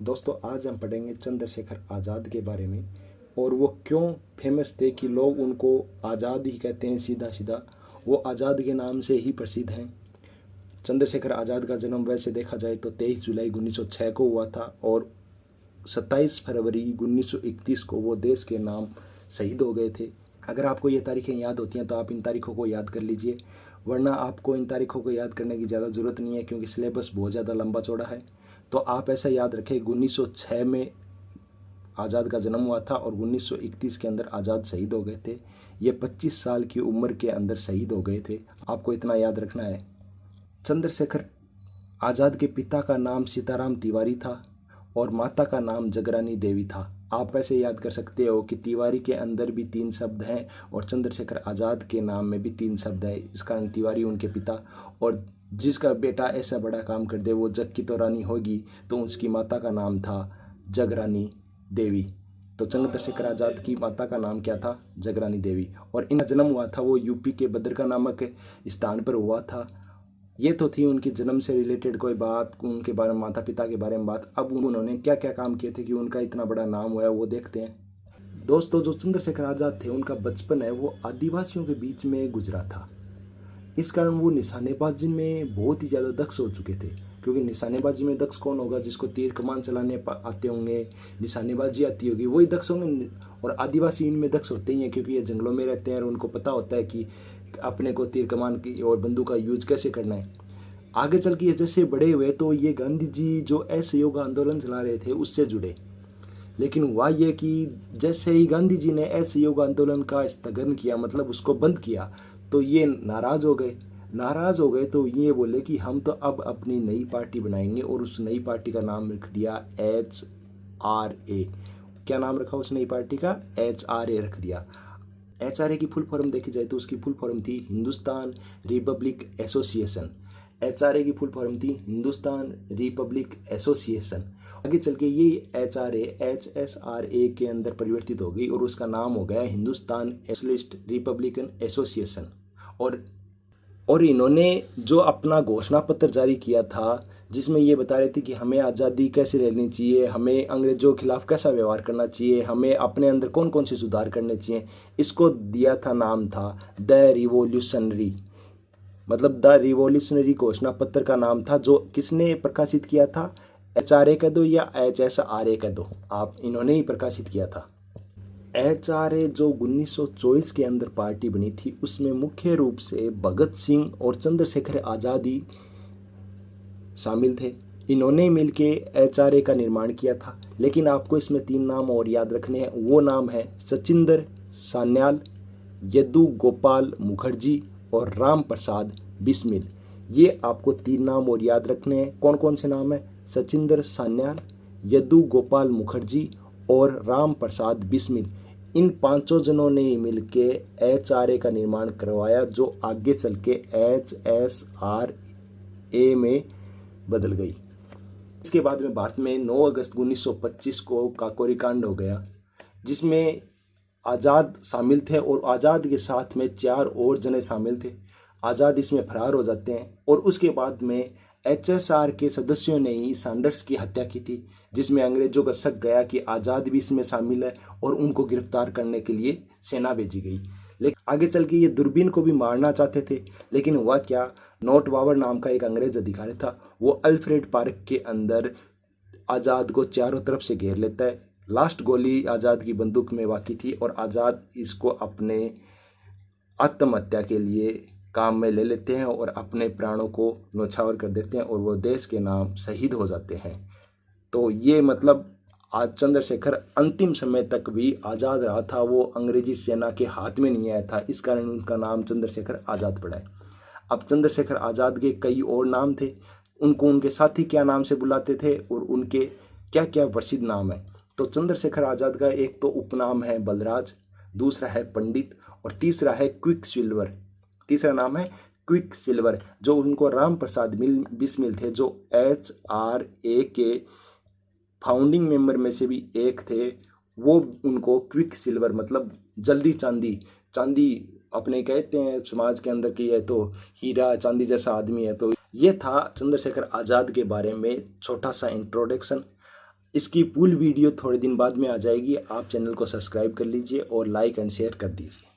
दोस्तों आज हम पढ़ेंगे चंद्रशेखर आज़ाद के बारे में और वो क्यों फेमस थे कि लोग उनको आज़ाद ही कहते हैं। सीधा सीधा वो आज़ाद के नाम से ही प्रसिद्ध हैं। चंद्रशेखर आज़ाद का जन्म वैसे देखा जाए तो 23 जुलाई 1906 को हुआ था और 27 फरवरी 1931 को वो देश के नाम शहीद हो गए थे। अगर आपको ये तारीखें याद होती हैं तो आप इन तारीखों को याद कर लीजिए, वरना आपको इन तारीखों को याद करने की ज़्यादा ज़रूरत नहीं है क्योंकि सिलेबस बहुत ज़्यादा लंबा चौड़ा है। तो आप ऐसा याद रखें 1906 में आज़ाद का जन्म हुआ था और 1931 के अंदर आज़ाद शहीद हो गए थे। ये 25 साल की उम्र के अंदर शहीद हो गए थे, आपको इतना याद रखना है। चंद्रशेखर आज़ाद के पिता का नाम सीताराम तिवारी था और माता का नाम जगरानी देवी था। आप ऐसे याद कर सकते हो कि तिवारी के अंदर भी 3 शब्द हैं और चंद्रशेखर आज़ाद के नाम में भी 3 शब्द है। इस कारण तिवारी उनके पिता, और जिसका बेटा ऐसा बड़ा काम कर दे वो जग की तो रानी होगी, तो उसकी माता का नाम था जगरानी देवी। तो चंद्रशेखर आज़ाद की माता का नाम क्या था? जगरानी देवी। और इनका जन्म हुआ था वो यूपी के बद्रका नामक स्थान पर हुआ था। ये तो थी उनके जन्म से रिलेटेड कोई बात, उनके बारे में, माता पिता के बारे में बात। अब उन्होंने क्या क्या काम किए थे कि उनका इतना बड़ा नाम हुआ है वो देखते हैं। दोस्तों, जो चंद्रशेखर आज़ाद थे उनका बचपन है वो आदिवासियों के बीच में गुजरा था। इस कारण वो निशानेबाजी में बहुत ही ज़्यादा दक्ष हो चुके थे, क्योंकि निशानेबाजी में दक्ष कौन होगा? जिसको तीर कमान चलाने आते होंगे, निशानेबाजी आती होगी, वही दक्ष होंगे। और आदिवासी इनमें दक्ष होते ही हैं क्योंकि ये जंगलों में रहते हैं और उनको पता होता है कि अपने को तीर कमान की और बंदूक का यूज कैसे करना है। आगे चल के जैसे बड़े हुए तो ये गांधी जी जो असहयोग आंदोलन चला रहे थे उससे जुड़े। लेकिन हुआ ये कि जैसे ही गांधी जी ने असहयोग आंदोलन का स्थगन किया, मतलब उसको बंद किया, तो ये नाराज़ हो गए। तो ये बोले कि हम तो अब अपनी नई पार्टी बनाएंगे और उस नई पार्टी का नाम रख दिया HRA। क्या नाम रखा उस नई पार्टी का? HRA रख दिया। HRA की फुल फॉर्म देखी जाए तो उसकी फुल फॉर्म थी हिंदुस्तान रिपब्लिक एसोसिएशन। HRA की फुल फॉर्म थी हिंदुस्तान रिपब्लिक एसोसिएशन। आगे चल के ये HRA HSRA के अंदर परिवर्तित हो गई और उसका नाम हो गया हिंदुस्तान सोशलिस्ट रिपब्लिकन एसोसिएशन। और इन्होंने जो अपना घोषणा पत्र जारी किया था जिसमें ये बता रहे थे कि हमें आज़ादी कैसे लेनी चाहिए, हमें अंग्रेजों के खिलाफ कैसा व्यवहार करना चाहिए, हमें अपने अंदर कौन कौन से सुधार करने चाहिए, इसको दिया था नाम था द रिवोल्यूशनरी। मतलब द रिवोल्यूशनरी घोषणा पत्र का नाम था, जो किसने प्रकाशित किया था? HRA कह दो या HSRA कह दो, आप इन्होंने ही प्रकाशित किया था। HRA जो 1924 के अंदर पार्टी बनी थी उसमें मुख्य रूप से भगत सिंह और चंद्रशेखर आज़ाद ही शामिल थे। इन्होंने मिलके HRA का निर्माण किया था। लेकिन आपको इसमें 3 नाम और याद रखने हैं। वो नाम है सचिंदर सान्याल, यदु गोपाल मुखर्जी और राम प्रसाद बिस्मिल। ये आपको 3 नाम और याद रखने हैं। कौन कौन से नाम है? सचिंदर सान्याल, यदु गोपाल मुखर्जी और राम प्रसाद बिस्मिल। इन 5 जनों ने ही मिलके HRA का निर्माण करवाया, जो आगे चल के HSRA में बदल गई। इसके बाद में भारत में 9 अगस्त 1925 को काकोरी कांड हो गया, जिसमें आज़ाद शामिल थे और आज़ाद के साथ में 4 और जने शामिल थे। आज़ाद इसमें फरार हो जाते हैं और उसके बाद में HSR के सदस्यों ने ही सैंडर्स की हत्या की थी, जिसमें अंग्रेजों का शक गया कि आज़ाद भी इसमें शामिल है और उनको गिरफ्तार करने के लिए सेना भेजी गई। लेकिन आगे चल के ये दूरबीन को भी मारना चाहते थे, लेकिन हुआ क्या? नॉट बावर नाम का एक अंग्रेज अधिकारी था, वो अल्फ्रेड पार्क के अंदर आज़ाद को चारों तरफ से घेर लेता है। लास्ट गोली आज़ाद की बंदूक में वाक़ी थी और आज़ाद इसको अपने आत्महत्या के लिए काम में ले लेते हैं और अपने प्राणों को न्यौछावर कर देते हैं और वो देश के नाम शहीद हो जाते हैं। तो ये मतलब आज चंद्रशेखर अंतिम समय तक भी आज़ाद रहा था, वो अंग्रेजी सेना के हाथ में नहीं आया था। इस कारण उनका नाम चंद्रशेखर आज़ाद पड़ा है। अब चंद्रशेखर आज़ाद के कई और नाम थे, उनको उनके साथी क्या नाम से बुलाते थे और उनके क्या क्या प्रसिद्ध नाम है। तो चंद्रशेखर आज़ाद का एक तो उपनाम है बलराज, दूसरा है पंडित और तीसरा है क्विक सिल्वर। तीसरा नाम है क्विक सिल्वर, जो उनको राम प्रसाद बिस्मिल थे, जो HRA के फाउंडिंग मेंबर में से भी एक थे। वो उनको क्विक सिल्वर मतलब जल्दी चांदी अपने कहते हैं समाज के अंदर कि ये तो हीरा चांदी जैसा आदमी है। तो ये था चंद्रशेखर आज़ाद के बारे में छोटा सा इंट्रोडक्शन। इसकी फुल वीडियो थोड़े दिन बाद में आ जाएगी। आप चैनल को सब्सक्राइब कर लीजिए और लाइक एंड शेयर कर दीजिए।